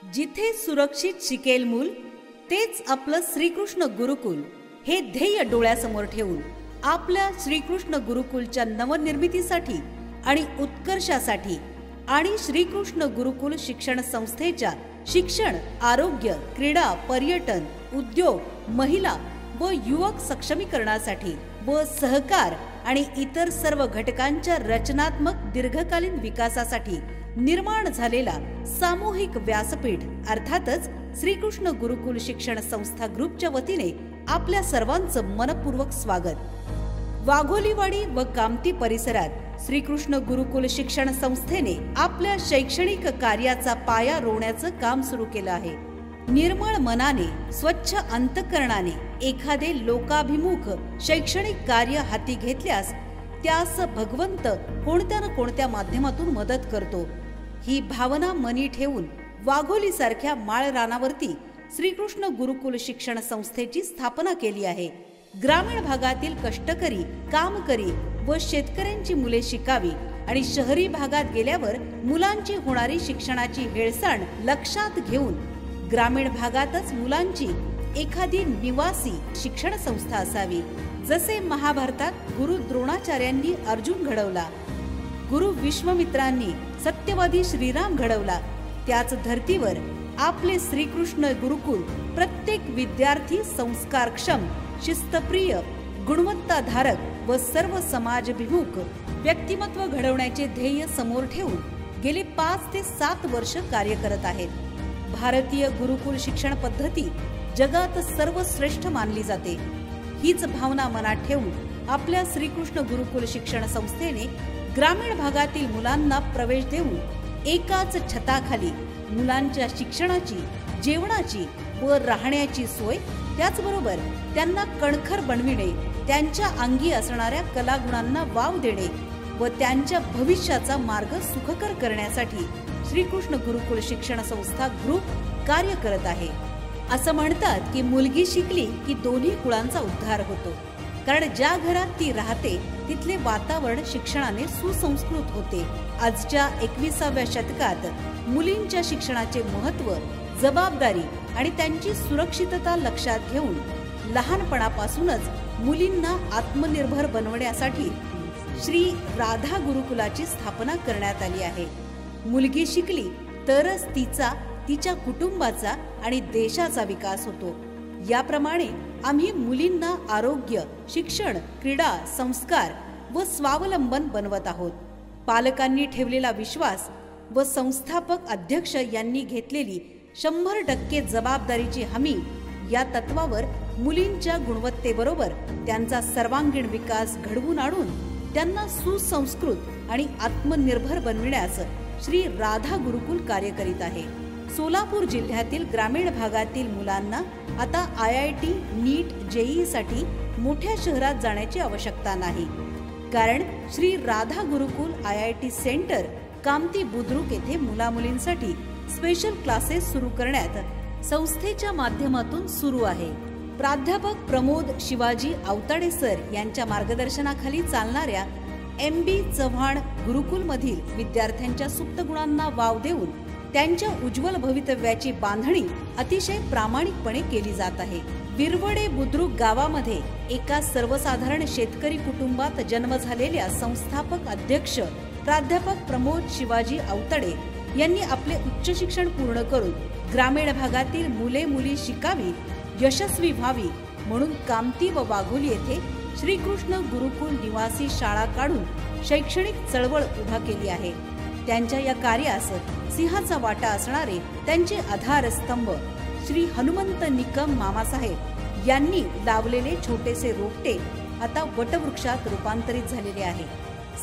जिथे सुरक्षित शिकेल मूल तेच आपलं श्रीकृष्ण गुरुकुल हे ध्येय डोळ्यासमोर ठेवून आपल्या श्रीकृष्ण गुरुकुलच्या नवनिर्मितीसाठी आणि उत्कर्षासाठी आणि श्रीकृष्ण गुरुकुल शिक्षण संस्थेच्या शिक्षण, आरोग्य, क्रीडा, पर्यटन, उद्योग, महिला व युवक सक्षमीकरणासाठी व सहकार आणि इतर सर्व घटकांच्या रचनात्मक दीर्घकालीन विकासासाठी निर्माण झालेला सामूहिक व्यासपीठ अर्थातच श्रीकृष्ण गुरुकुल शिक्षण संस्था ग्रुपच्या वतीने आपल्या सर्वांचं मनपूर्वक स्वागत। वाघोलीवाडी व कामती परिसरात श्रीकृष्ण गुरुकुल शिक्षण संस्थेने आपल्या शैक्षणिक कार्याचा पाया रोवण्याचं काम सुरू केलं आहे। निर्मळ मनाने, स्वच्छ अंतःकरणाने एखादे लोकाभिमुख शैक्षणिक कार्य हाती घेतल्यास त्यास भगवंत कोणत्या न कोणत्या माध्यमातून मदत करतो। ही भावना मनी ठेवून वाघोली सारख्या माळ रानावरती श्रीकृष्ण गुरुकुल शिक्षण संस्थेची स्थापना केली आहे। ग्रामीण भागातील कष्टकरी, कामकरी व शेतकऱ्यांची मुले शिकावी आणि शहरी भागात गेल्यावर मुलांची होणारी शिक्षणाची हेळसांड लक्षात घेऊन ग्रामीण भागातच मुलांची एखादी निवासी शिक्षण संस्था असावी। जसे महाभारतात गुरु द्रोणाचार्यांनी अर्जुन घडवला, गुरु विश्वामित्रांनी सत्यवादी श्रीराम घडवला, त्याच धर्तीवर आपले श्रीकृष्ण गुरुकुल प्रत्येक विद्यार्थी संस्कारक्षम, शिस्तप्रिय, गुणवत्ताधारक व सर्व समाजभिमुख व्यक्तिमत्व घडवण्याचे ध्येय समोर ठेवून गेली 5 ते 7 वर्ष कार्य करत आहेत। भारतीय गुरुकुल शिक्षण पद्धती जगात सर्वश्रेष्ठ मानली जाते। हीच भावना मनात ठेवून आपल्या श्रीकृष्ण गुरुकुल शिक्षण संस्थेने ग्रामीण भागातील मुलांना प्रवेश देऊन एकाच छताखाली मुलांच्या शिक्षणाची, जेवणाची व राहण्याची सोय, त्याचबरोबर त्यांना कणखर बनविणे, त्यांच्या अंगी असणाऱ्या कलागुणांना वाव देणे व त्यांच्या भविष्याचा मार्ग सुखकर करण्यासाठी श्रीकृष्ण गुरुकुल शिक्षण संस्था ग्रुप कार्य करत आहे। असं म्हणतात की मुलगी शिकली की दोन्ही कुळांचा उद्धार होतो, कारण ज्या घरात ती राहते तिथले वातावरण शिक्षणाने सुसंस्कृत होते। आजच्या 21व्या शतकात मुलींच्या शिक्षणाचे महत्त्व, जबाबदारी आणि त्यांची सुरक्षितता लक्षात घेऊन लहानपणापासूनच मुलींना आत्मनिर्भर बनवण्यासाठी श्री राधा गुरुकुलाची स्थापना करण्यात आली आहे। मुलगी शिकली तरच तिच्या कुटुंबाचा आणि देशाचा विकास होतो। याप्रमाणे आम्ही मुलींना आरोग्य, शिक्षण, क्रीडा, संस्कार व स्वावलंबन बनवत आहोत। पालकांनी ठेवलेला विश्वास व संस्थापक अध्यक्ष यांनी घेतलेली 100% जबाबदारीची हमी या तत्वावर मुलींच्या गुणवत्तेबरोबर त्यांचा सर्वांगीण विकास घडवून आणून त्यांना सुसंस्कृत आणि आत्मनिर्भर बनविण्यास श्री राधा गुरुकुल कार्य करीत आहे। सोलापूर जिल्ह्यातील ग्रामीण भागातील मुलांना आता IIT, नीट, JEE साठी मोठ्या शहरात जाण्याची आवश्यकता नाही, कारण श्री राधा गुरुकुल IIT सेंटर कामती बुद्रुक येथे मुलामुलींसाठी स्पेशल क्लासेस सुरू करण्यात संस्थेच्या माध्यमातून सुरू आहे। प्राध्यापक प्रमोद शिवाजी आवताडे सर यांच्या मार्गदर्शनाखाली चालणाऱ्या MB चव्हाण गुरुकुल मधील विद्यार्थ्यांच्या सुप्त गुणांना वाव देऊन त्यांच्या उज्ज्वल भवितव्याची बांधणी अतिशय प्रामाणिकपणे केली जात आहे। विरवडे बुद्रुक गावामध्ये एका सर्वसाधारण शेतकरी कुटुंबात जन्म झालेल्या संस्थापक अध्यक्ष प्राध्यापक प्रमोद शिवाजी आवताडे यांनी आपले उच्च शिक्षण पूर्ण करून ग्रामीण भागातील मुले मुली शिकावी, यशस्वी व्हावी म्हणून कामती व वाघोली येथे श्रीकृष्ण गुरुकुल निवासी शाळा काढून शैक्षणिक चळवळ उभा केली आहे। त्यांच्या या कार्यास सिंहाचा वाटा असणारे त्यांचे आधारस्तंभ श्री हनुमंत निकम मामासाहेब यांनी लावलेले छोटेसे रोपटे आता वटवृक्षात रूपांतरित झालेले आहे।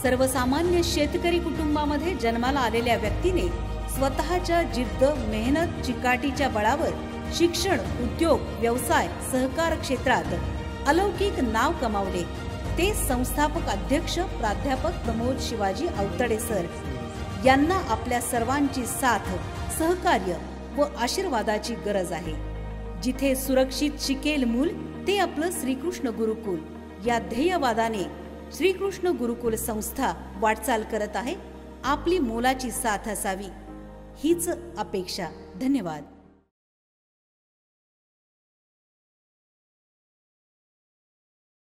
सर्वसामान्य शेतकरी कुटुंबामध्ये जन्माला आलेल्या व्यक्तीने स्वतःच्या जिद्द, मेहनत, चिकाटीच्या बळावर शिक्षण, उद्योग, व्यवसाय, सहकार क्षेत्रात अलौकिक नाव कमावले। ते संस्थापक अध्यक्ष प्राध्यापक प्रमोद शिवाजी आवताडे सर यांना आपल्या सर्वांची साथ, सहकार्य व आशीर्वादाची गरज आहे। जिथे सुरक्षित शिकेल मूल ते आपलं श्रीकृष्ण गुरुकुल या ध्येयवादाने श्रीकृष्ण गुरुकुल संस्था वाटचाल करत आहे। आपली मोलाची साथ असावी। हीच अपेक्षा. धन्यवाद.